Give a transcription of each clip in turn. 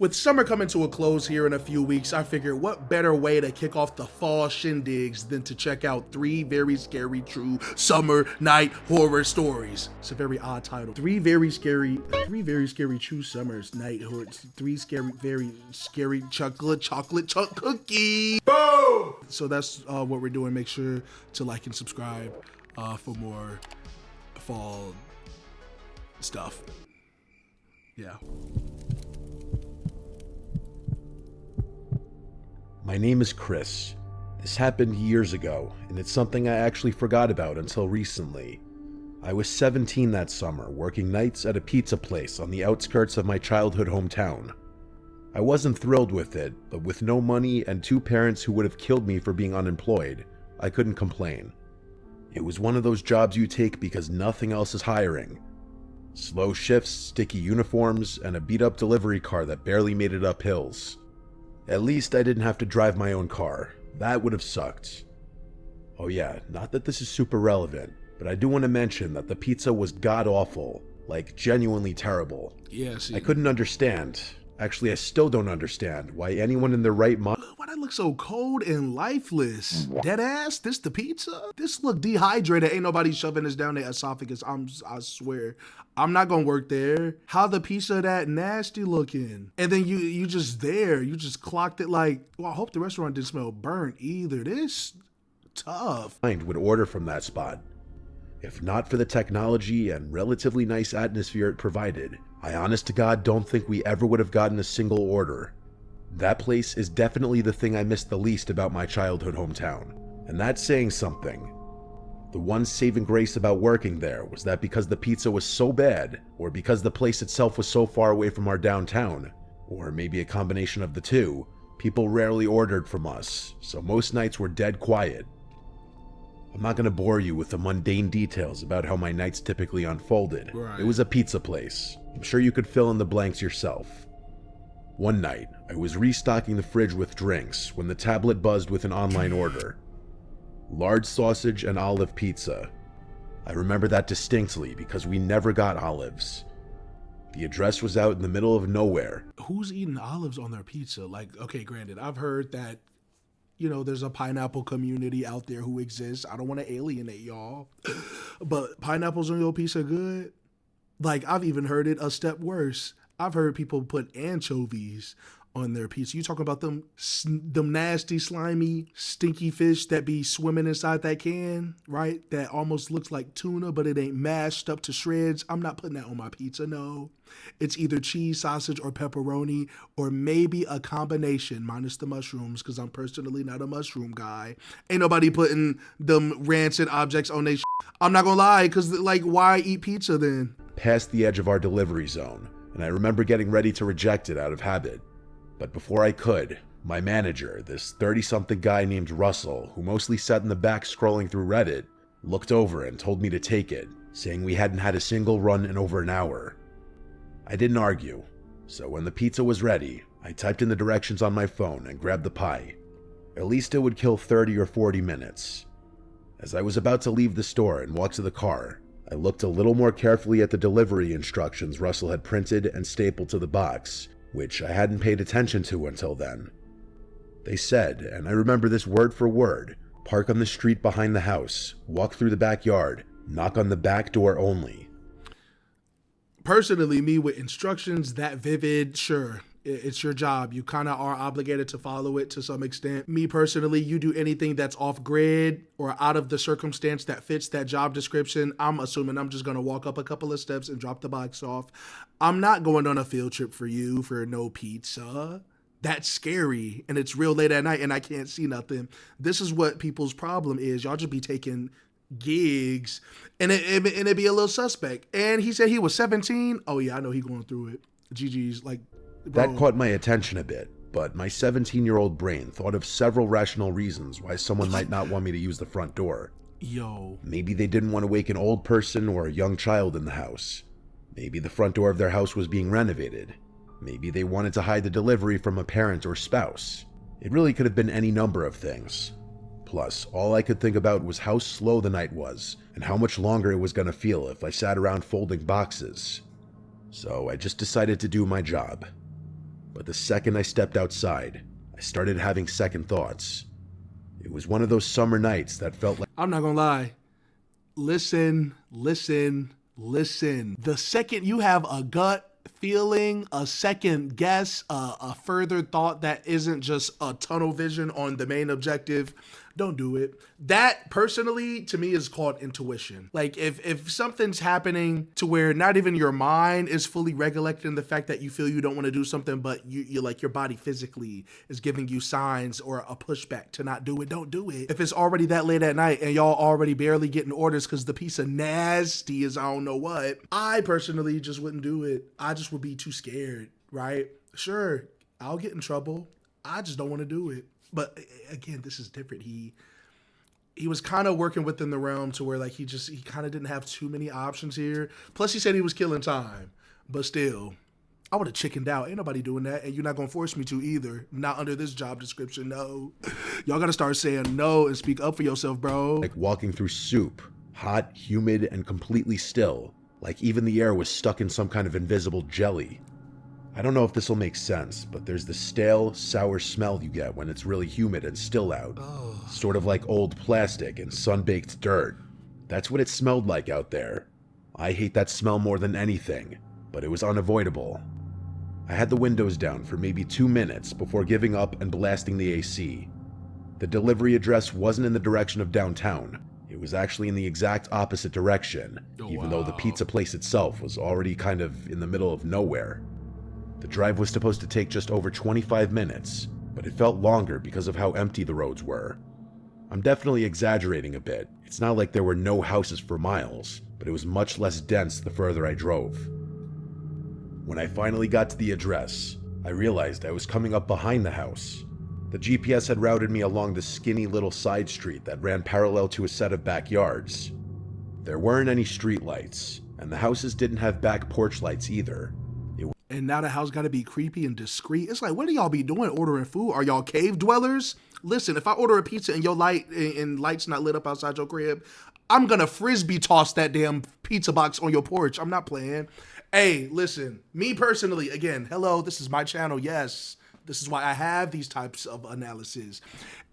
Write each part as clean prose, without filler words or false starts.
With summer coming to a close here in a few weeks, I figured what better way to kick off the fall shindigs than to check out 3 very scary true summer night horror stories. It's a very odd title. 3 very scary true summers night horror. 3 very scary chocolate chunk cookie. Boom! So that's what we're doing. Make sure to like and subscribe for more fall stuff. Yeah. My name is Chris. This happened years ago, and it's something I actually forgot about until recently. I was 17 that summer, working nights at a pizza place on the outskirts of my childhood hometown. I wasn't thrilled with it, but with no money and 2 parents who would have killed me for being unemployed, I couldn't complain. It was one of those jobs you take because nothing else is hiring. Slow shifts, sticky uniforms, and a beat-up delivery car that barely made it up hills. At least I didn't have to drive my own car. That would have sucked. Oh yeah, not that this is super relevant, but I do want to mention that the pizza was god-awful, like genuinely terrible. Yeah, see. I couldn't understand. Actually, I still don't understand why anyone in their right mind. Why that look so cold and lifeless? Dead ass? This the pizza? This look dehydrated. Ain't nobody shoving this down their esophagus. I swear. I'm not gonna work there. How the pizza that nasty looking? And then you just there. You just clocked it like, well, I hope the restaurant didn't smell burnt either. This tough. Would order from that spot. If not for the technology and relatively nice atmosphere it provided, I honest to God don't think we ever would have gotten a single order. That place is definitely the thing I miss the least about my childhood hometown, and that's saying something. The one saving grace about working there was that because the pizza was so bad, or because the place itself was so far away from our downtown, or maybe a combination of the two, people rarely ordered from us, so most nights were dead quiet. I'm not going to bore you with the mundane details about how my nights typically unfolded. Right. It was a pizza place. I'm sure you could fill in the blanks yourself. One night, I was restocking the fridge with drinks when the tablet buzzed with an online order. Large sausage and olive pizza. I remember that distinctly because we never got olives. The address was out in the middle of nowhere. Who's eating olives on their pizza? Like, okay, granted, I've heard that, you know, there's a pineapple community out there who exists. I don't want to alienate y'all, but pineapples on your pizza good? Like, I've even heard it a step worse. I've heard people put anchovies on their pizza. You talking about them nasty, slimy, stinky fish that be swimming inside that can, right? That almost looks like tuna, but it ain't mashed up to shreds. I'm not putting that on my pizza, no. It's either cheese, sausage, or pepperoni, or maybe a combination, minus the mushrooms, because I'm personally not a mushroom guy. Ain't nobody putting them rancid objects on their I'm not gonna lie, because, like, why eat pizza then? Past the edge of our delivery zone, and I remember getting ready to reject it out of habit. But before I could, my manager, this 30-something guy named Russell, who mostly sat in the back scrolling through Reddit, looked over and told me to take it, saying we hadn't had a single run in over an hour. I didn't argue, so when the pizza was ready, I typed in the directions on my phone and grabbed the pie. At least it would kill 30 or 40 minutes. As I was about to leave the store and walk to the car, I looked a little more carefully at the delivery instructions Russell had printed and stapled to the box, which I hadn't paid attention to until then. They said, and I remember this word for word, park on the street behind the house, walk through the backyard, knock on the back door only. Personally, me with instructions that vivid, sure, it's your job. You kind of are obligated to follow it to some extent. Me personally, you do anything that's off grid or out of the circumstance that fits that job description, I'm assuming I'm just going to walk up a couple of steps and drop the box off. I'm not going on a field trip for you for no pizza. That's scary, and it's real late at night, and I can't see nothing. This is what people's problem is. Y'all just be taking gigs, and it'd be a little suspect. And he said he was 17. Oh yeah, I know he going through it. GG's like, bro. That caught my attention a bit, but my 17-year-old brain thought of several rational reasons why someone might not want me to use the front door. Yo. Maybe they didn't want to wake an old person or a young child in the house. Maybe the front door of their house was being renovated. Maybe they wanted to hide the delivery from a parent or spouse. It really could have been any number of things. Plus, all I could think about was how slow the night was, and how much longer it was going to feel if I sat around folding boxes. So I just decided to do my job. But the second I stepped outside, I started having second thoughts. It was one of those summer nights that felt like I'm not gonna lie. Listen. The second you have a gut feeling, a second guess, a further thought that isn't just a tunnel vision on the main objective, don't do it. That personally to me is called intuition. Like if something's happening to where not even your mind is fully recollecting the fact that you feel you don't want to do something, but you like your body physically is giving you signs or a pushback to not do it, don't do it. If it's already that late at night and y'all already barely getting orders because the pizza nasty as I don't know what, I personally just wouldn't do it. I just would be too scared, right? Sure, I'll get in trouble. I just don't want to do it. But again, this is different. He was kind of working within the realm to where like he kind of didn't have too many options here. Plus he said he was killing time, but still, I would have chickened out. Ain't nobody doing that, and you're not gonna force me to either. Not under this job description. No, y'all gotta start saying no and speak up for yourself, bro. walking through soup, hot, humid, and completely still, like even the air was stuck in some kind of invisible jelly. I don't know if this will make sense, but there's the stale, sour smell you get when it's really humid and still out. Sort of like old plastic and sun-baked dirt. That's what it smelled like out there. I hate that smell more than anything, but it was unavoidable. I had the windows down for maybe 2 minutes before giving up and blasting the AC. The delivery address wasn't in the direction of downtown. It was actually in the exact opposite direction, even though the pizza place itself was already kind of in the middle of nowhere. The drive was supposed to take just over 25 minutes, but it felt longer because of how empty the roads were. I'm definitely exaggerating a bit. It's not like there were no houses for miles, but it was much less dense the further I drove. When I finally got to the address, I realized I was coming up behind the house. The GPS had routed me along the skinny little side street that ran parallel to a set of backyards. There weren't any streetlights, and the houses didn't have back porch lights either. And now the house got to be creepy and discreet. It's like, what do y'all be doing ordering food? Are y'all cave dwellers? Listen, if I order a pizza and your light's not lit up outside your crib, I'm gonna frisbee toss that damn pizza box on your porch. I'm not playing. Hey, listen, me personally, again, hello, this is my channel. Yes, this is why I have these types of analysis.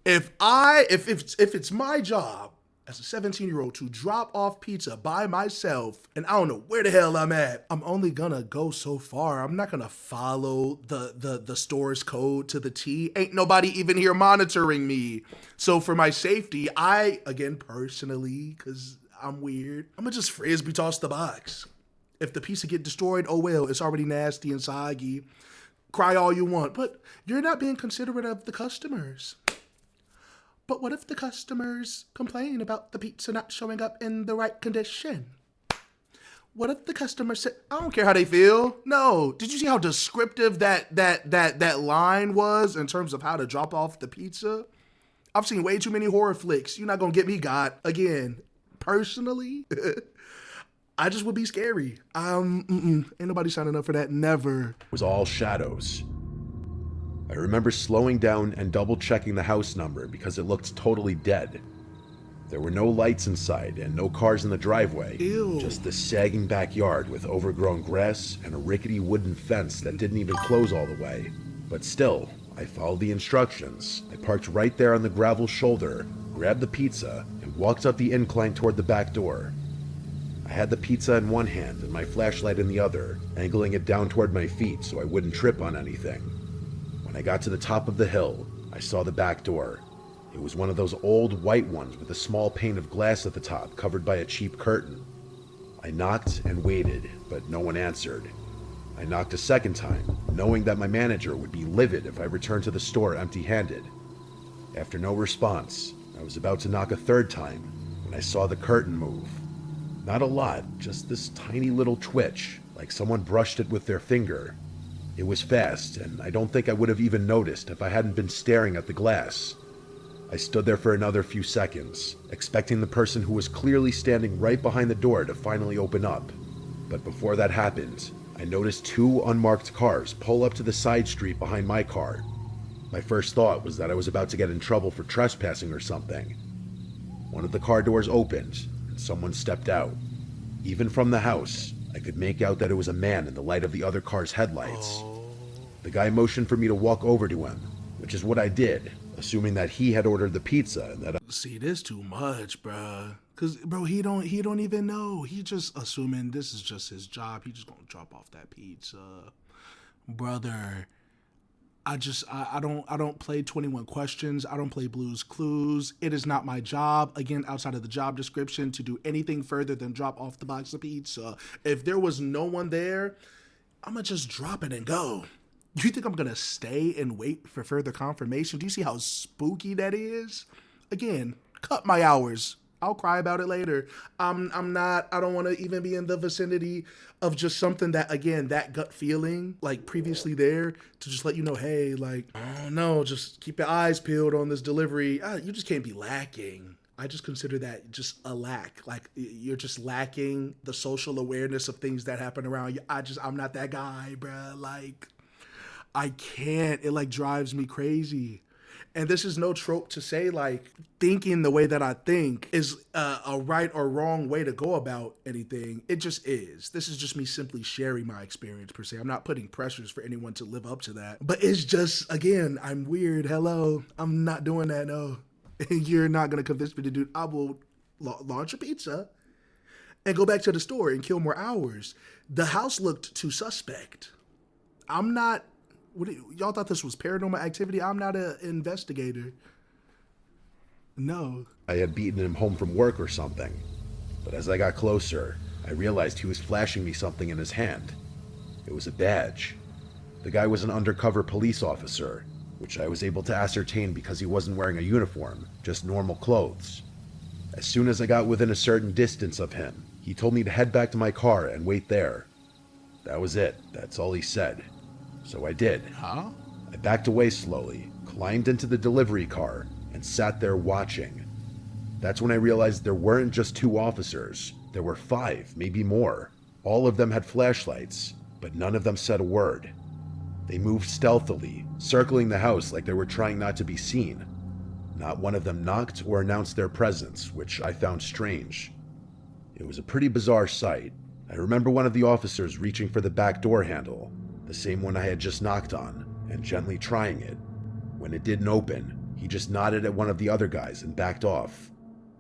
If it's my job as a 17-year-old to drop off pizza by myself and I don't know where the hell I'm at, I'm only gonna go so far. I'm not gonna follow the store's code to the T. Ain't nobody even here monitoring me. So for my safety, I, again, personally, cause I'm weird, I'm gonna just frisbee toss the box. If the pizza get destroyed, oh well, it's already nasty and soggy. Cry all you want, but you're not being considerate of the customers. But what if the customers complain about the pizza not showing up in the right condition? What if the customer said, I don't care how they feel. No. Did you see how descriptive that line was in terms of how to drop off the pizza? I've seen way too many horror flicks. You're not going to get me got. Again, personally, I just would be scary. Ain't nobody signing up for that. Never. It was all shadows. I remember slowing down and double-checking the house number because it looked totally dead. There were no lights inside and no cars in the driveway. Ew. Just this sagging backyard with overgrown grass and a rickety wooden fence that didn't even close all the way. But still, I followed the instructions. I parked right there on the gravel shoulder, grabbed the pizza, and walked up the incline toward the back door. I had the pizza in one hand and my flashlight in the other, angling it down toward my feet so I wouldn't trip on anything. When I got to the top of the hill, I saw the back door. It was one of those old white ones with a small pane of glass at the top covered by a cheap curtain. I knocked and waited, but no one answered. I knocked a second time, knowing that my manager would be livid if I returned to the store empty-handed. After no response, I was about to knock a third time when I saw the curtain move. Not a lot, just this tiny little twitch, like someone brushed it with their finger. It was fast, and I don't think I would have even noticed if I hadn't been staring at the glass. I stood there for another few seconds, expecting the person who was clearly standing right behind the door to finally open up. But before that happened, I noticed 2 unmarked cars pull up to the side street behind my car. My first thought was that I was about to get in trouble for trespassing or something. One of the car doors opened, and someone stepped out. Even from the house, I could make out that it was a man in the light of the other car's headlights. The guy motioned for me to walk over to him, which is what I did, assuming that he had ordered the pizza and that See, this too much, bruh. Cause bro, he don't even know. He just assuming this is just his job. He just gonna drop off that pizza, brother. I don't play 21 Questions. I don't play Blues Clues. It is not my job, again, outside of the job description, to do anything further than drop off the box of pizza. If there was no one there, I'm gonna just drop it and go. You think I'm gonna stay and wait for further confirmation? Do you see how spooky that is? Again, cut my hours. I'll cry about it later. I don't want to even be in the vicinity of just something that, again, that gut feeling, like previously there, to just let you know, hey, like, oh no, just keep your eyes peeled on this delivery. You just can't be lacking. I just consider that just a lack. Like, you're just lacking the social awareness of things that happen around you. I'm not that guy, bruh. Like, I can't. It like drives me crazy. And this is no trope to say like thinking the way that I think is a right or wrong way to go about anything. It just is. This is just me simply sharing my experience per se. I'm not putting pressures for anyone to live up to that. But it's just, again, I'm weird. Hello. I'm not doing that. No. You're not going to convince me to do. I will launch a pizza and go back to the store and kill more hours. The house looked too suspect. I'm not. Y'all thought this was paranormal activity? I'm not an investigator. No. I had beaten him home from work or something. But as I got closer, I realized he was flashing me something in his hand. It was a badge. The guy was an undercover police officer, which I was able to ascertain because he wasn't wearing a uniform, just normal clothes. As soon as I got within a certain distance of him, he told me to head back to my car and wait there. That was it. That's all he said. So I did. Huh? I backed away slowly, climbed into the delivery car, and sat there watching. That's when I realized there weren't just 2 officers. There were 5, maybe more. All of them had flashlights, but none of them said a word. They moved stealthily, circling the house like they were trying not to be seen. Not one of them knocked or announced their presence, which I found strange. It was a pretty bizarre sight. I remember one of the officers reaching for the back door handle, the same one I had just knocked on, and gently trying it. When it didn't open, he just nodded at one of the other guys and backed off.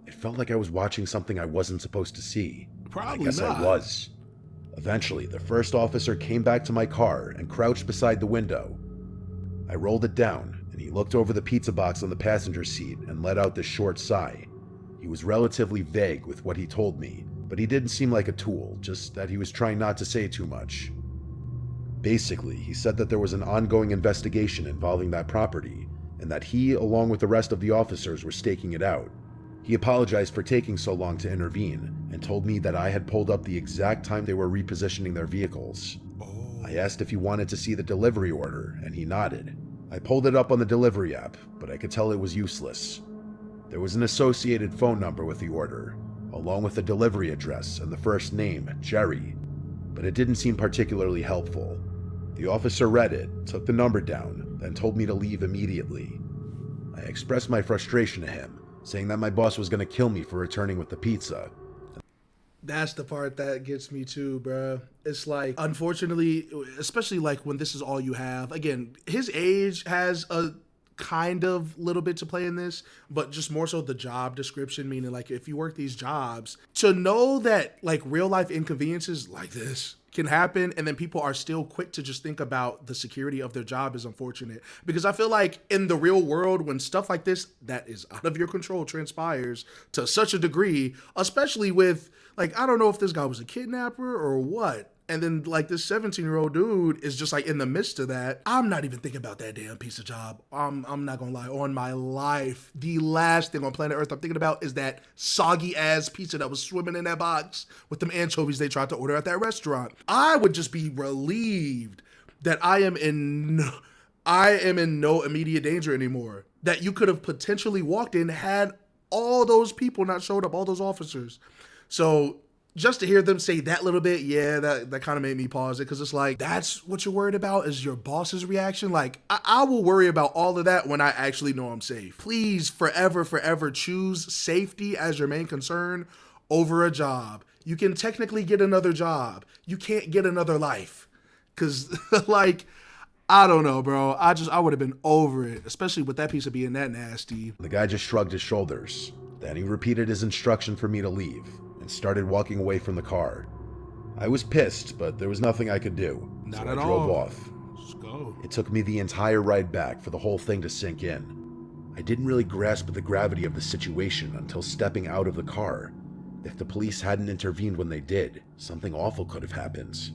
It felt like I was watching something I wasn't supposed to see. Probably I guess not. I was. Eventually, the first officer came back to my car and crouched beside the window. I rolled it down, and he looked over the pizza box on the passenger seat and let out this short sigh. He was relatively vague with what he told me, but he didn't seem like a tool, just that he was trying not to say too much. Basically, he said that there was an ongoing investigation involving that property, and that he, along with the rest of the officers, were staking it out. He apologized for taking so long to intervene, and told me that I had pulled up the exact time they were repositioning their vehicles. I asked if he wanted to see the delivery order, and he nodded. I pulled it up on the delivery app, but I could tell it was useless. There was an associated phone number with the order, along with the delivery address and the first name, Jerry, but it didn't seem particularly helpful. The officer read it, took the number down, then told me to leave immediately. I expressed my frustration to him, saying that my boss was going to kill me for returning with the pizza. That's the part that gets me too, bro. It's like, unfortunately, especially like when this is all you have. Again, his age has a kind of little bit to play in this, but just more so the job description, meaning like if you work these jobs, to know that like real life inconveniences like this can happen, and then people are still quick to just think about the security of their job is unfortunate. Because I feel like in the real world, when stuff like this that is out of your control transpires to such a degree, especially with like, I don't know if this guy was a kidnapper or what, and then like this 17-year-old dude is just like in the midst of that, I'm not even thinking about that damn piece of job. I'm not gonna lie, on my life, the last thing on planet Earth I'm thinking about is that soggy ass pizza that was swimming in that box with them anchovies they tried to order at that restaurant. I would just be relieved that I am in no immediate danger anymore. That you could have potentially walked in had all those people not showed up, all those officers. So just to hear them say that little bit, yeah, that kind of made me pause it, because it's like, that's what you're worried about is your boss's reaction? Like, I will worry about all of that when I actually know I'm safe. Please, forever choose safety as your main concern over a job. You can technically get another job. You can't get another life. Because, like, I don't know, bro. I would have been over it, especially with that pizza being that nasty. The guy just shrugged his shoulders. Then he repeated his instruction for me to leave and started walking away from the car. I was pissed, but there was nothing I could do, Not so at I drove all. off. Let's go. It took me the entire ride back for the whole thing to sink in. I didn't really grasp the gravity of the situation until stepping out of the car. If the police hadn't intervened when they did, something awful could have happened.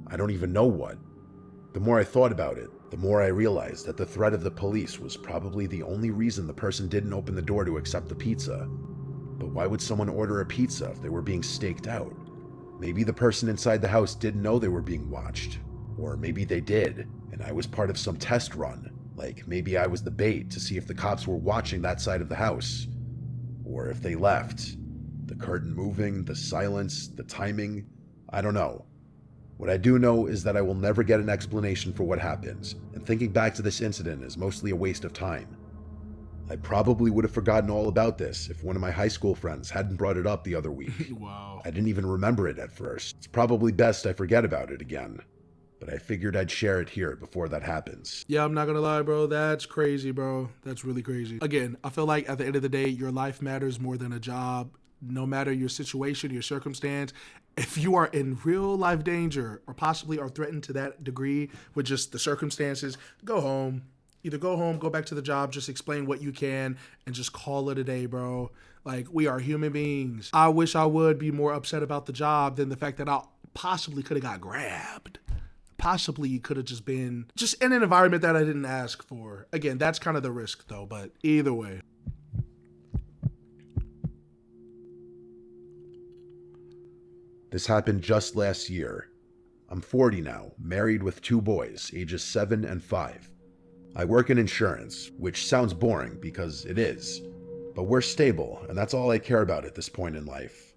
I don't even know what. The more I thought about it, the more I realized that the threat of the police was probably the only reason the person didn't open the door to accept the pizza. But why would someone order a pizza if they were being staked out? Maybe the person inside the house didn't know they were being watched. Or maybe they did, and I was part of some test run. Like maybe I was the bait to see if the cops were watching that side of the house. Or if they left. The curtain moving, the silence, the timing, I don't know. What I do know is that I will never get an explanation for what happened, and thinking back to this incident is mostly a waste of time. I probably would have forgotten all about this if one of my high school friends hadn't brought it up the other week. Wow. I didn't even remember it at first. It's probably best I forget about it again. But I figured I'd share it here before that happens. Yeah, I'm not gonna lie, bro. That's crazy, bro. That's really crazy. Again, I feel like at the end of the day, your life matters more than a job. No matter your situation, your circumstance, if you are in real life danger or possibly are threatened to that degree with just the circumstances, go home. Either go home, go back to the job, just explain what you can, and just call it a day, bro. Like, we are human beings. I wish I would be more upset about the job than the fact that I possibly could have got grabbed. Possibly could have just been just in an environment that I didn't ask for. Again, that's kind of the risk, though, but either way. This happened just last year. I'm 40 now, married with 2 boys, ages 7 and 5. I work in insurance, which sounds boring because it is, but we're stable, and that's all I care about at this point in life.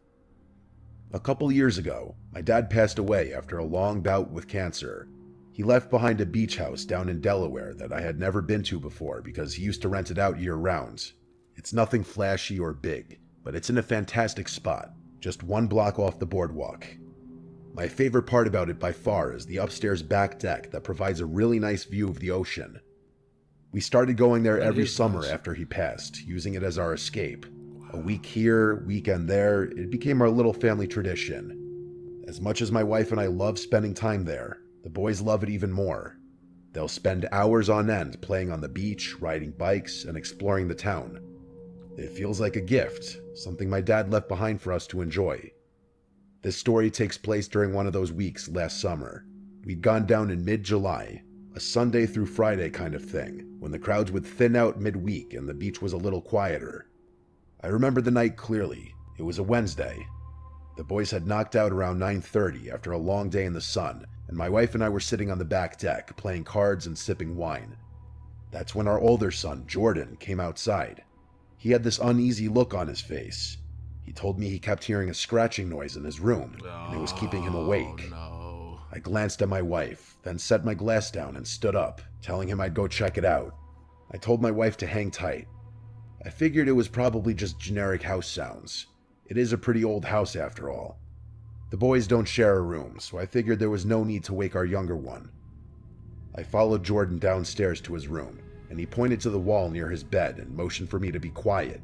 A couple years ago, my dad passed away after a long bout with cancer. He left behind a beach house down in Delaware that I had never been to before because he used to rent it out year-round. It's nothing flashy or big, but it's in a fantastic spot, just 1 block off the boardwalk. My favorite part about it by far is the upstairs back deck that provides a really nice view of the ocean. We started going there every summer after he passed, using it as our escape. A week here, weekend there, it became our little family tradition. As much as my wife and I love spending time there, the boys love it even more. They'll spend hours on end playing on the beach, riding bikes, and exploring the town. It feels like a gift, something my dad left behind for us to enjoy. This story takes place during one of those weeks last summer. We'd gone down in mid-July, a Sunday through Friday kind of thing, when the crowds would thin out midweek and the beach was a little quieter. I remember the night clearly. It was a Wednesday. The boys had knocked out around 9:30 after a long day in the sun, and my wife and I were sitting on the back deck playing cards and sipping wine. That's when our older son, Jordan, came outside. He had this uneasy look on his face. He told me he kept hearing a scratching noise in his room, and it was keeping him awake. No. I glanced at my wife, then set my glass down and stood up, telling him I'd go check it out. I told my wife to hang tight. I figured it was probably just generic house sounds. It is a pretty old house after all. The boys don't share a room, so I figured there was no need to wake our younger one. I followed Jordan downstairs to his room, and he pointed to the wall near his bed and motioned for me to be quiet.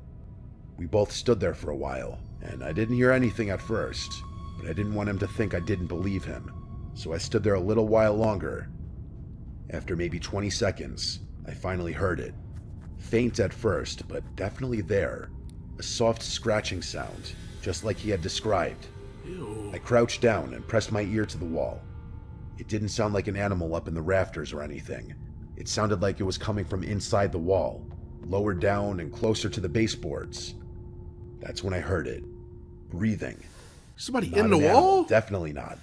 We both stood there for a while, and I didn't hear anything at first, but I didn't want him to think I didn't believe him, so I stood there a little while longer. After maybe 20 seconds, I finally heard it. Faint at first, but definitely there. A soft scratching sound, just like he had described. Ew. I crouched down and pressed my ear to the wall. It didn't sound like an animal up in the rafters or anything. It sounded like it was coming from inside the wall, lower down and closer to the baseboards. That's when I heard it. Breathing. Somebody Not in the an animal, wall? definitely not.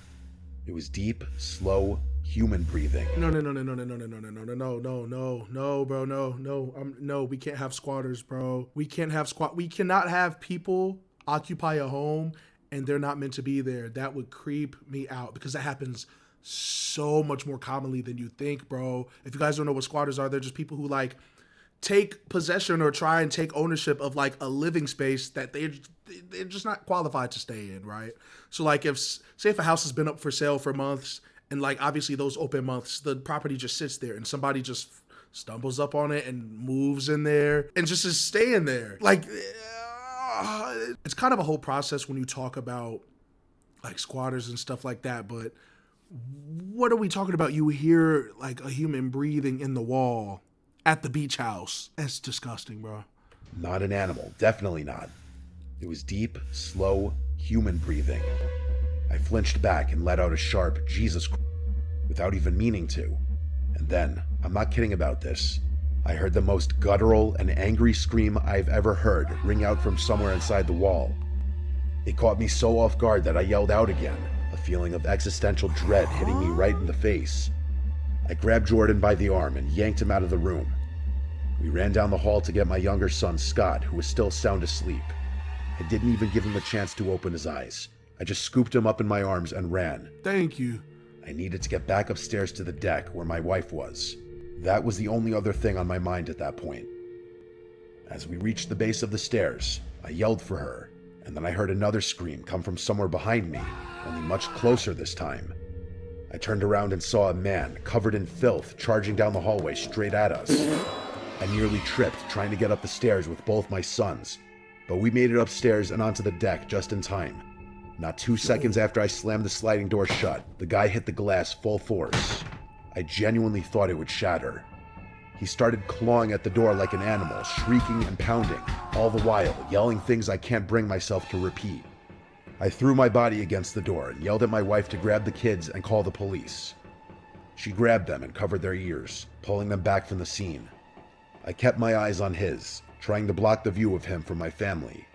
It was deep, slow, human breathing. No, bro, no. We can't have squatters, bro. We cannot have people occupy a home and they're not meant to be there. That would creep me out because that happens so much more commonly than you think, bro. If you guys don't know what squatters are, they're just people who like take possession or try and take ownership of like a living space that they're just not qualified to stay in, right? So like if a house has been up for sale for months And like obviously those open months, the property just sits there and somebody just stumbles up on it and moves in there and just is staying there. Like it's kind of a whole process when you talk about like squatters and stuff like that, but what are we talking about? You hear like a human breathing in the wall at the beach house. That's disgusting, bro. Not an animal, definitely not. It was deep, slow, human breathing. I flinched back and let out a sharp Jesus Christ without even meaning to. And then, I'm not kidding about this, I heard the most guttural and angry scream I've ever heard ring out from somewhere inside the wall. It caught me so off guard that I yelled out again, a feeling of existential dread hitting me right in the face. I grabbed Jordan by the arm and yanked him out of the room. We ran down the hall to get my younger son, Scott, who was still sound asleep. I didn't even give him a chance to open his eyes. I just scooped him up in my arms and ran. Thank you. I needed to get back upstairs to the deck where my wife was. That was the only other thing on my mind at that point. As we reached the base of the stairs, I yelled for her, and then I heard another scream come from somewhere behind me, only much closer this time. I turned around and saw a man covered in filth charging down the hallway straight at us. I nearly tripped trying to get up the stairs with both my sons, but we made it upstairs and onto the deck just in time. Not 2 seconds after I slammed the sliding door shut, the guy hit the glass full force. I genuinely thought it would shatter. He started clawing at the door like an animal, shrieking and pounding, all the while yelling things I can't bring myself to repeat. I threw my body against the door and yelled at my wife to grab the kids and call the police. She grabbed them and covered their ears, pulling them back from the scene. I kept my eyes on his, trying to block the view of him from my family.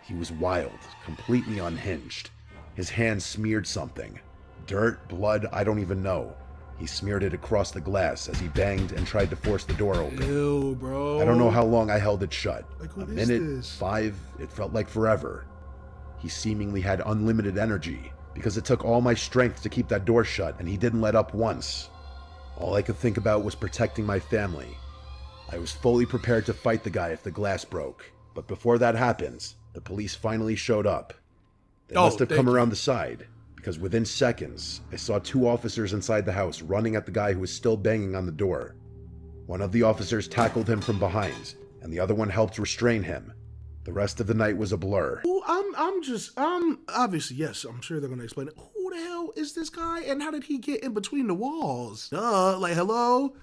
He was wild, completely unhinged. His hands smeared something. Dirt, blood, I don't even know. He smeared it across the glass as he banged and tried to force the door open. Ew, bro. I don't know how long I held it shut. Like, A what is minute, this? 5, it felt like forever. He seemingly had unlimited energy, because it took all my strength to keep that door shut, and he didn't let up once. All I could think about was protecting my family. I was fully prepared to fight the guy if the glass broke, but before that happened, the police finally showed up. They must have come around the side, because within seconds, I saw 2 officers inside the house running at the guy who was still banging on the door. One of the officers tackled him from behind, and the other one helped restrain him. The rest of the night was a blur. Obviously, yes, I'm sure they're going to explain it. Who the hell is this guy and how did he get in between the walls? Like, hello?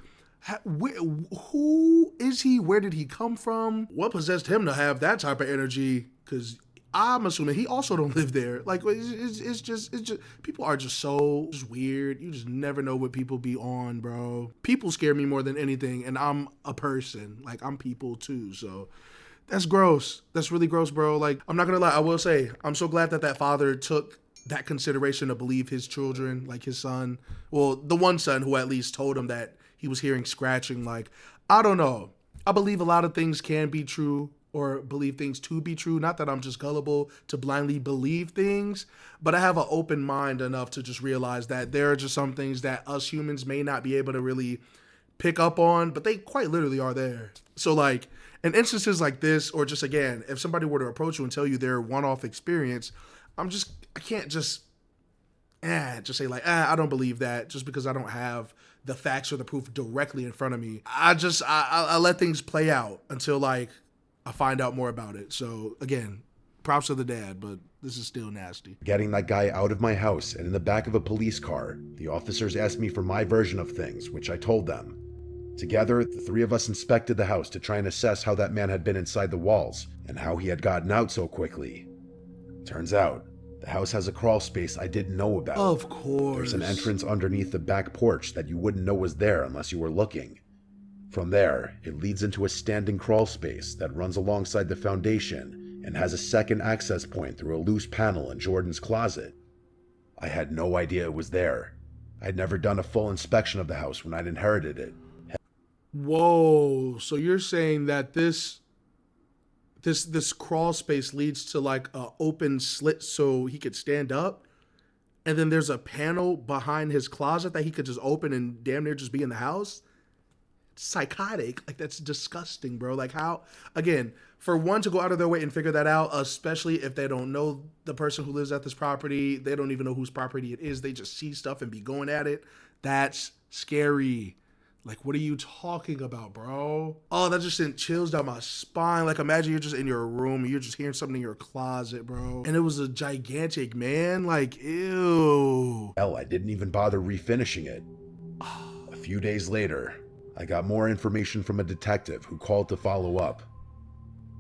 Who is he? Where did he come from? What possessed him to have that type of energy? Because I'm assuming he also don't live there. Like, it's just people are just so just weird. You just never know what people be on, bro. People scare me more than anything, and I'm a person. Like, I'm people too, so that's gross. That's really gross, bro. Like, I'm not gonna lie, I will say, I'm so glad that father took that consideration to believe his children, like his son. Well, the one son who at least told him that he was hearing scratching. Like, I don't know. I believe a lot of things can be true, or believe things to be true. Not that I'm just gullible to blindly believe things, but I have an open mind enough to just realize that there are just some things that us humans may not be able to really pick up on, but they quite literally are there. So like, in instances like this, or just again, if somebody were to approach you and tell you their one-off experience, I can't just say like, I don't believe that just because I don't have the facts or the proof directly in front of me. I let things play out until like I find out more about it. So again, props to the dad, but this is still nasty. Getting that guy out of my house and in the back of a police car, the officers asked me for my version of things, which I told them. Together, the 3 of us inspected the house to try and assess how that man had been inside the walls and how he had gotten out so quickly. Turns out, the house has a crawl space I didn't know about. Of course. There's an entrance underneath the back porch that you wouldn't know was there unless you were looking. From there, it leads into a standing crawl space that runs alongside the foundation and has a second access point through a loose panel in Jordan's closet. I had no idea it was there. I'd never done a full inspection of the house when I'd inherited it. Whoa, so you're saying that this crawl space leads to like a open slit so he could stand up, and then there's a panel behind his closet that he could just open and damn near just be in the house? psychotic. Like, that's disgusting, bro. Like, how, again, for one to go out of their way and figure that out, especially if they don't know the person who lives at this property, they don't even know whose property it is, they just see stuff and be going at it. That's scary. Like, what are you talking about, bro? Oh, that just sent chills down my spine. Like, imagine you're just in your room and you're just hearing something in your closet, bro. And it was a gigantic man. Like, ew. Hell, I didn't even bother refinishing it. A few days later, I got more information from a detective who called to follow up.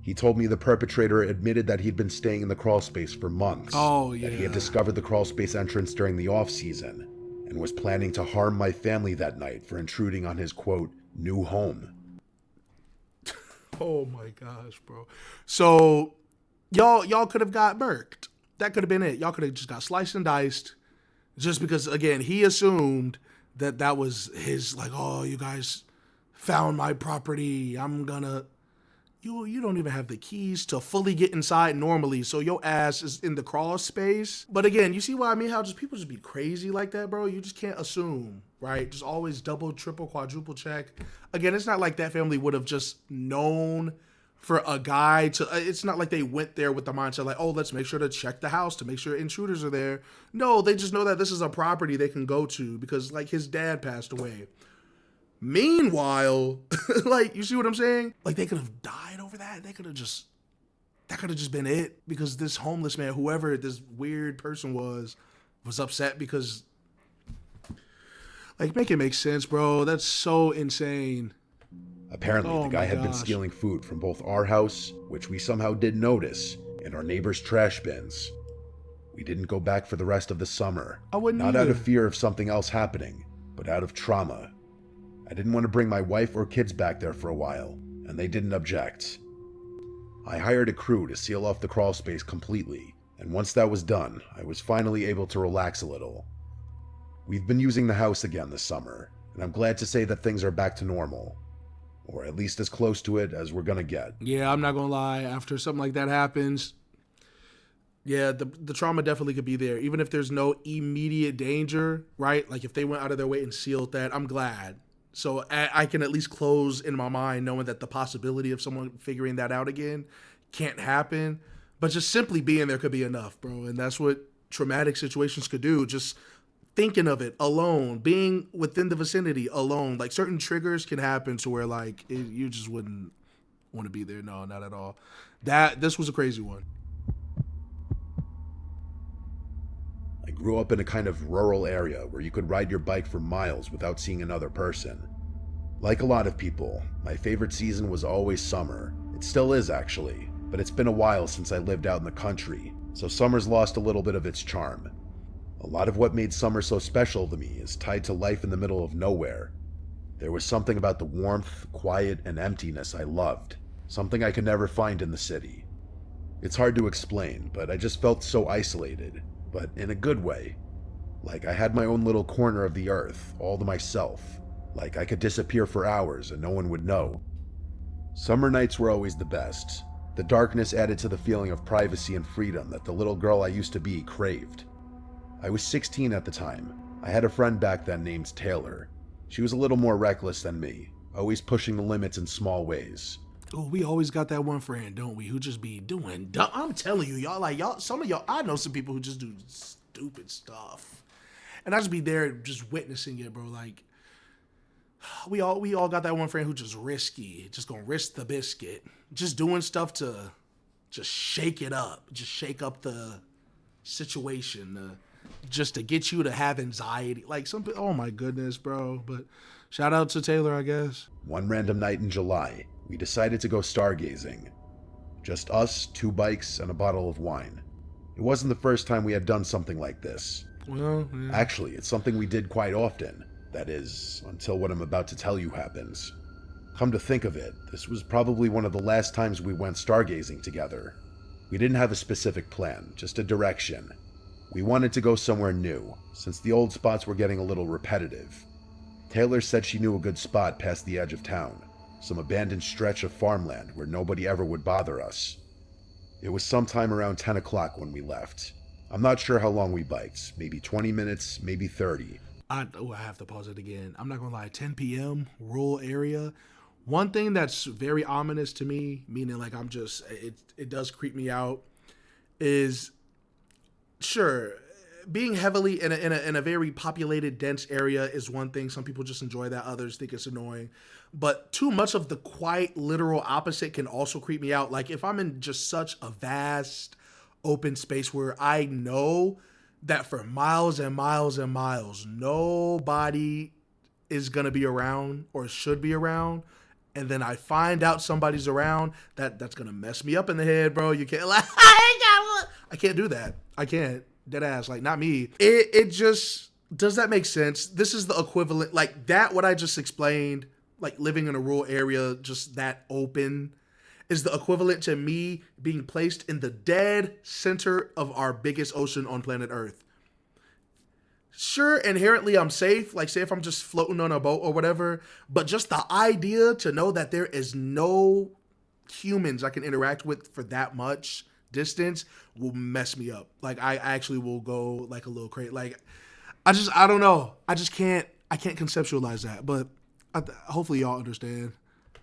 He told me the perpetrator admitted that he'd been staying in the crawl space for months. Oh, yeah. That he had discovered the crawl space entrance during the off-season and was planning to harm my family that night for intruding on his, quote, new home. Oh my gosh, bro. So y'all could have got murked. That could have been it. Y'all could have just got sliced and diced just because, again, he assumed that was his, like, oh, you guys found my property. I'm gonna... You don't even have the keys to fully get inside normally, so your ass is in the crawl space. But again, you see what I mean? How just people just be crazy like that, bro? You just can't assume, right? Just always double, triple, quadruple check. Again, it's not like that family would have just known for a guy to... It's not like they went there with the mindset like, oh, let's make sure to check the house to make sure intruders are there. No, they just know that this is a property they can go to because, like, his dad passed away. Meanwhile, like, you see what I'm saying? Like, they could have died over that. That could have just been it because this homeless man, whoever this weird person was upset because, like, make it make sense, bro. That's so insane. Apparently, Oh the guy my had been gosh. stealing food from both our house, which we somehow did notice, and our neighbor's trash bins. We didn't go back for the rest of the summer. I wouldn't Not either. out of fear of something else happening, but out of trauma. I didn't want to bring my wife or kids back there for a while, and they didn't object. I hired a crew to seal off the crawl space completely, and once that was done, I was finally able to relax a little. We've been using the house again this summer, and I'm glad to say that things are back to normal. Or at least as close to it as we're gonna get. Yeah, I'm not gonna lie. After something like that happens, yeah, the trauma definitely could be there. Even if there's no immediate danger, right? Like, if they went out of their way and sealed that, I'm glad. So I can at least close in my mind knowing that the possibility of someone figuring that out again can't happen. But just simply being there could be enough, bro. And that's what traumatic situations could do. Just thinking of it alone, being within the vicinity alone. Like, certain triggers can happen to where, like, you just wouldn't want to be there. No, not at all. This was a crazy one. I grew up in a kind of rural area where you could ride your bike for miles without seeing another person. Like a lot of people, my favorite season was always summer. It still is, actually, but it's been a while since I lived out in the country, so summer's lost a little bit of its charm. A lot of what made summer so special to me is tied to life in the middle of nowhere. There was something about the warmth, quiet, and emptiness I loved, something I could never find in the city. It's hard to explain, but I just felt so isolated, but in a good way. Like I had my own little corner of the earth, all to myself. Like I could disappear for hours and no one would know. Summer nights were always the best. The darkness added to the feeling of privacy and freedom that the little girl I used to be craved. I was 16 at the time. I had a friend back then named Taylor. She was a little more reckless than me, always pushing the limits in small ways. Oh, we always got that one friend, don't we? Who just be doing dumb. I'm telling you, y'all, some of y'all, I know some people who just do stupid stuff. And I just be there just witnessing it, bro. Like, we all got that one friend who just risky, just gonna risk the biscuit. Just doing stuff to just shake it up, just shake up the situation, just to get you to have anxiety. Like, oh my goodness, bro. But shout out to Taylor, I guess. One random night in July, we decided to go stargazing. Just us, 2 bikes, and a bottle of wine. It wasn't the first time we had done something like this. Well, yeah. Actually, it's something we did quite often. That is, until what I'm about to tell you happens. Come to think of it, this was probably one of the last times we went stargazing together. We didn't have a specific plan, just a direction. We wanted to go somewhere new, since the old spots were getting a little repetitive. Taylor said she knew a good spot past the edge of town, some abandoned stretch of farmland where nobody ever would bother us. It was sometime around 10 o'clock when we left. I'm not sure how long we biked, maybe 20 minutes, maybe 30. I have to pause it again. I'm not gonna lie. 10 p.m. rural area. One thing that's very ominous to me, meaning like it does creep me out, is sure being heavily in a very populated, dense area is one thing. Some people just enjoy that. Others think it's annoying. But too much of the quiet, literal opposite can also creep me out. Like if I'm in just such a vast, open space where I know that for miles and miles and miles, nobody is going to be around or should be around. And then I find out somebody's around, that's going to mess me up in the head, bro. You can't, like, I can't do that. I can't. Dead ass. Like, not me. It just, does that make sense? This is the equivalent, like that, what I just explained, like living in a rural area, just that open, is the equivalent to me being placed in the dead center of our biggest ocean on planet Earth. Sure, inherently I'm safe, like say if I'm just floating on a boat or whatever, but just the idea to know that there is no humans I can interact with for that much distance will mess me up. Like I actually will go like a little crazy. Like I don't know. I can't conceptualize that, but hopefully y'all understand.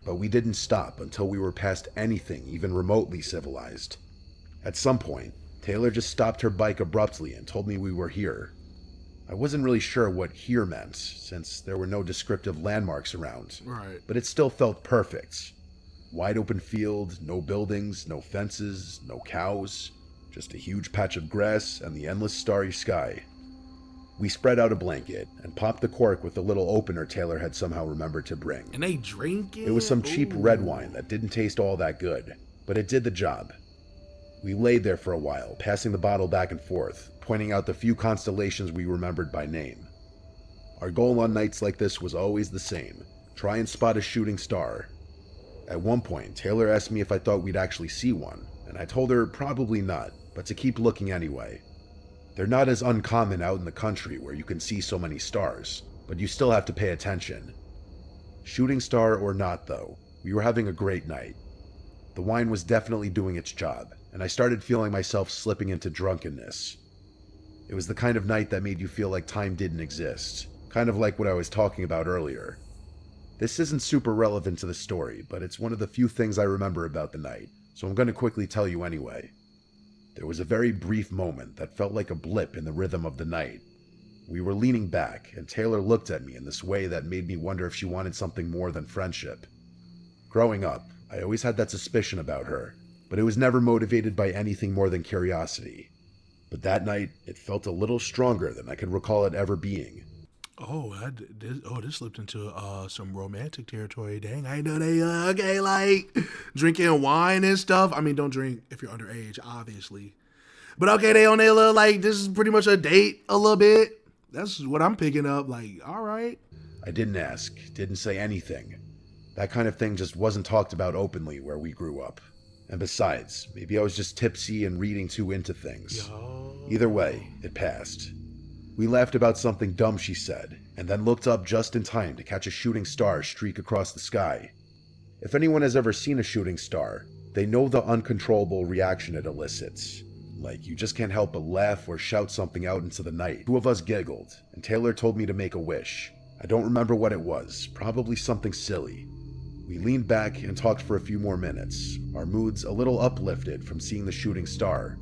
But we didn't stop until we were past anything even remotely civilized. At some point, Taylor just stopped her bike abruptly and told me we were here. I wasn't really sure what here meant, since there were no descriptive landmarks around. Right. But it still felt perfect. Wide open field, no buildings, no fences, no cows, just a huge patch of grass and the endless starry sky. We spread out a blanket and popped the cork with the little opener Taylor had somehow remembered to bring. And they drink it? It was some cheap red wine that didn't taste all that good, but it did the job. We laid there for a while, passing the bottle back and forth, pointing out the few constellations we remembered by name. Our goal on nights like this was always the same: try and spot a shooting star. At one point, Taylor asked me if I thought we'd actually see one, and I told her probably not, but to keep looking anyway. They're not as uncommon out in the country where you can see so many stars, but you still have to pay attention. Shooting star or not though, we were having a great night. The wine was definitely doing its job, and I started feeling myself slipping into drunkenness. It was the kind of night that made you feel like time didn't exist, kind of like what I was talking about earlier. This isn't super relevant to the story, but it's one of the few things I remember about the night, so I'm going to quickly tell you anyway. There was a very brief moment that felt like a blip in the rhythm of the night. We were leaning back, and Taylor looked at me in this way that made me wonder if she wanted something more than friendship. Growing up, I always had that suspicion about her, but it was never motivated by anything more than curiosity. But that night, it felt a little stronger than I could recall it ever being. This slipped into some romantic territory. Dang, I know they like drinking wine and stuff. I mean, don't drink if you're underage, obviously. But okay, they on their little, like, this is pretty much a date a little bit. That's what I'm picking up. Like, all right. I didn't ask, didn't say anything. That kind of thing just wasn't talked about openly where we grew up. And besides, maybe I was just tipsy and reading too into things. Either way, it passed. We laughed about something dumb she said, and then looked up just in time to catch a shooting star streak across the sky. If anyone has ever seen a shooting star, they know the uncontrollable reaction it elicits. Like, you just can't help but laugh or shout something out into the night. Two of us giggled, and Taylor told me to make a wish. I don't remember what it was, probably something silly. We leaned back and talked for a few more minutes, our moods a little uplifted from seeing the shooting star.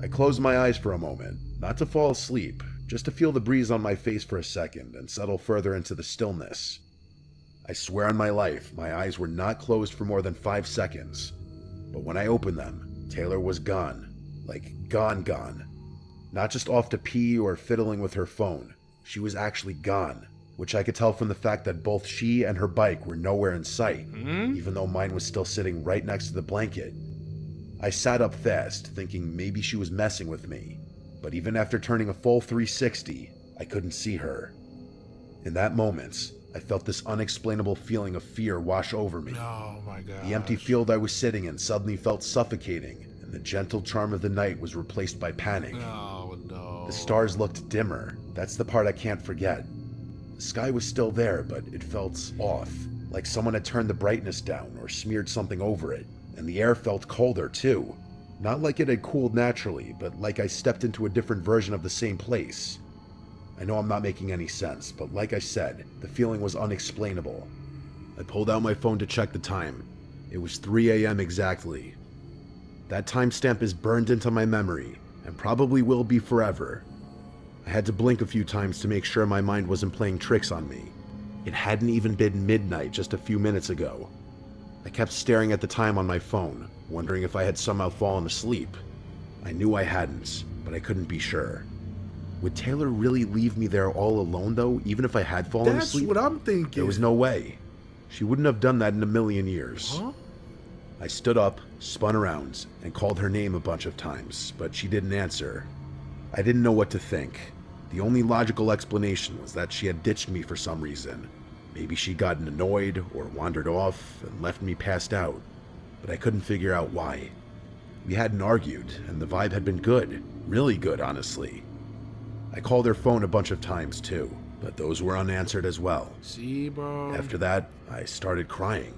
I closed my eyes for a moment, not to fall asleep, just to feel the breeze on my face for a second and settle further into the stillness. I swear on my life, my eyes were not closed for more than 5 seconds. But when I opened them, Taylor was gone. Like, gone. Not just off to pee or fiddling with her phone. She was actually gone, which I could tell from the fact that both she and her bike were nowhere in sight, even though mine was still sitting right next to the blanket. I sat up fast, thinking maybe she was messing with me. But even after turning a full 360, I couldn't see her. In that moment, I felt this unexplainable feeling of fear wash over me. Oh my God. The empty field I was sitting in suddenly felt suffocating, and the gentle charm of the night was replaced by panic. Oh no. The stars looked dimmer. That's the part I can't forget. The sky was still there, but it felt off, like someone had turned the brightness down or smeared something over it. And the air felt colder too. Not like it had cooled naturally, but like I stepped into a different version of the same place. I know I'm not making any sense, but like I said, the feeling was unexplainable. I pulled out my phone to check the time. It was 3 a.m. exactly. That timestamp is burned into my memory, and probably will be forever. I had to blink a few times to make sure my mind wasn't playing tricks on me. It hadn't even been midnight just a few minutes ago. I kept staring at the time on my phone, wondering if I had somehow fallen asleep. I knew I hadn't, but I couldn't be sure. Would Taylor really leave me there all alone though, even if I had fallen asleep? That's what I'm thinking. There was no way. She wouldn't have done that in a million years. Huh? I stood up, spun around, and called her name a bunch of times, but she didn't answer. I didn't know what to think. The only logical explanation was that she had ditched me for some reason. Maybe she'd gotten annoyed or wandered off and left me passed out, but I couldn't figure out why. We hadn't argued, and the vibe had been good. Really good, honestly. I called her phone a bunch of times too, but those were unanswered as well. See, bro? After that, I started crying.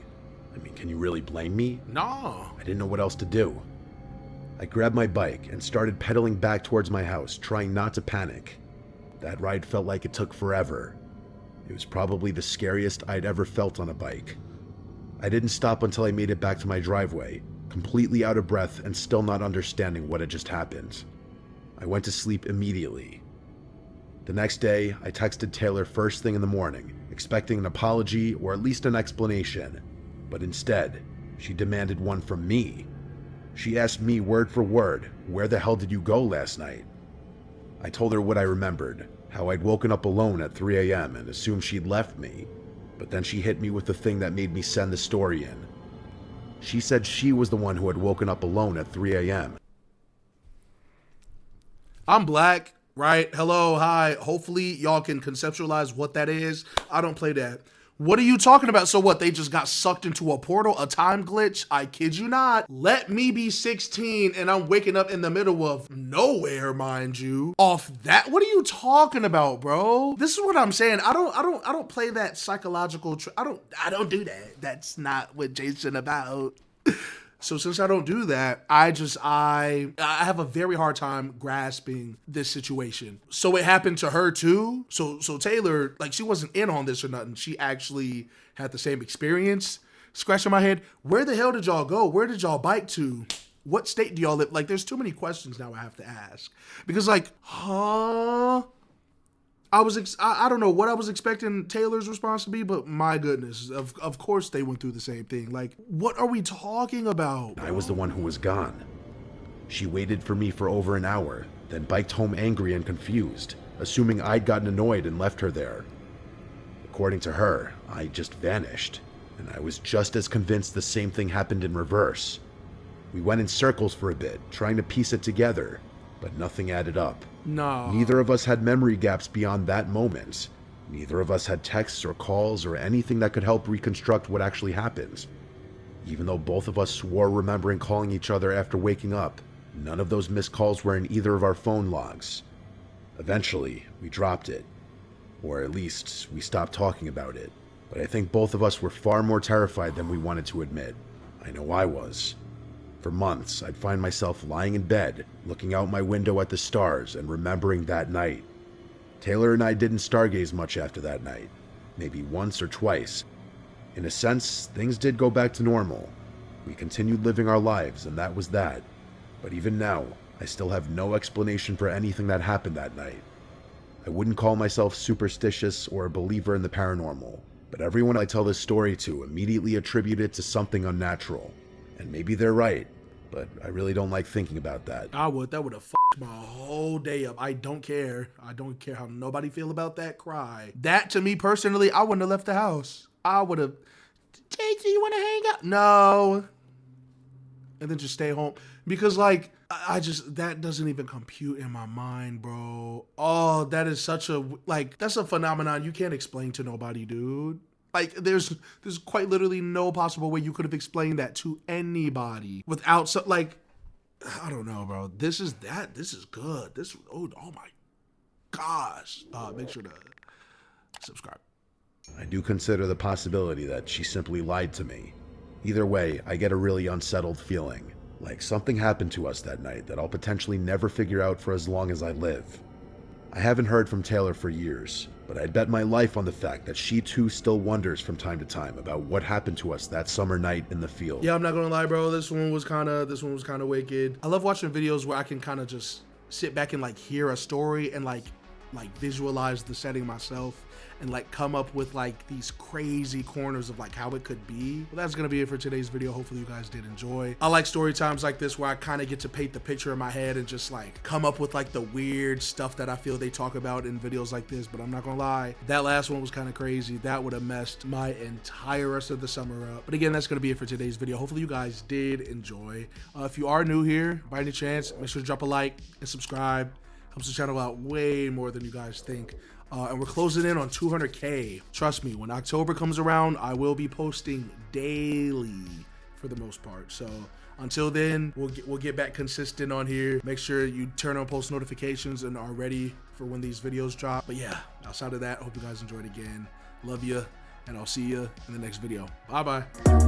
I mean, can you really blame me? No. I didn't know what else to do. I grabbed my bike and started pedaling back towards my house, trying not to panic. That ride felt like it took forever. It was probably the scariest I'd ever felt on a bike. I didn't stop until I made it back to my driveway, completely out of breath and still not understanding what had just happened. I went to sleep immediately. The next day, I texted Taylor first thing in the morning, expecting an apology or at least an explanation. But instead, she demanded one from me. She asked me word for word, "Where the hell did you go last night?" I told her what I remembered, how I'd woken up alone at 3 a.m. and assumed she'd left me. But then she hit me with the thing that made me send the story in. She said she was the one who had woken up alone at 3 a.m. I'm black, right? Hello, hi. Hopefully y'all can conceptualize what that is. I don't play that. What are you talking about? So what, they just got sucked into a portal, a time glitch? I kid you not. Let me be 16 and I'm waking up in the middle of nowhere, mind you. Off that, what are you talking about, bro? This is what I'm saying. I don't play that psychological, I don't do that. That's not what Jason about. So since I don't do that, I have a very hard time grasping this situation. So it happened to her too. So Taylor, like, she wasn't in on this or nothing. She actually had the same experience. Scratching my head, where the hell did y'all go? Where did y'all bike to? What state do y'all live? Like, there's too many questions now I have to ask. Because like, I don't know what I was expecting Taylor's response to be, but my goodness, of course they went through the same thing. Like, what are we talking about? I was the one who was gone. She waited for me for over an hour, then biked home angry and confused, assuming I'd gotten annoyed and left her there. According to her, I just vanished, and I was just as convinced the same thing happened in reverse. We went in circles for a bit, trying to piece it together, but nothing added up. No. Neither of us had memory gaps beyond that moment. Neither of us had texts or calls or anything that could help reconstruct what actually happened. Even though both of us swore remembering calling each other after waking up, none of those missed calls were in either of our phone logs. Eventually, we dropped it. Or at least, we stopped talking about it. But I think both of us were far more terrified than we wanted to admit. I know I was. For months, I'd find myself lying in bed, looking out my window at the stars and remembering that night. Taylor and I didn't stargaze much after that night, maybe once or twice. In a sense, things did go back to normal. We continued living our lives, and that was that. But even now, I still have no explanation for anything that happened that night. I wouldn't call myself superstitious or a believer in the paranormal, but everyone I tell this story to immediately attribute it to something unnatural. And maybe they're right, but I really don't like thinking about that. That would have fucked my whole day up. I don't care. I don't care how nobody feel about that cry. That, to me personally, I wouldn't have left the house. I would have, JT, you want to hang out? No. And then just stay home. Because, like, that doesn't even compute in my mind, bro. Oh, that is such a, like, that's a phenomenon you can't explain to nobody, dude. Like, there's quite literally no possible way you could have explained that to anybody without, like, I don't know, bro. This is good. Oh my gosh. Make sure to subscribe. I do consider the possibility that she simply lied to me. Either way, I get a really unsettled feeling, like something happened to us that night that I'll potentially never figure out for as long as I live. I haven't heard from Taylor for years, but I'd bet my life on the fact that she too still wonders from time to time about what happened to us that summer night in the field. Yeah, I'm not gonna lie, bro. This one was kind of wicked. I love watching videos where I can kind of just sit back and like hear a story and like visualize the setting myself and like come up with like these crazy corners of like how it could be. Well, that's gonna be it for today's video. Hopefully you guys did enjoy. I like story times like this where I kind of get to paint the picture in my head and just like come up with like the weird stuff that I feel they talk about in videos like this. But I'm not gonna lie, that last one was kind of crazy. That would have messed my entire rest of the summer up. But again, that's gonna be it for today's video. Hopefully you guys did enjoy. If you are new here, by any chance, make sure to drop a like and subscribe. Helps the channel out way more than you guys think. And we're closing in on 200K. Trust me, when October comes around, I will be posting daily for the most part. So until then, we'll get back consistent on here. Make sure you turn on post notifications and are ready for when these videos drop. But yeah, outside of that, I hope you guys enjoyed again. Love you, and I'll see you in the next video. Bye-bye.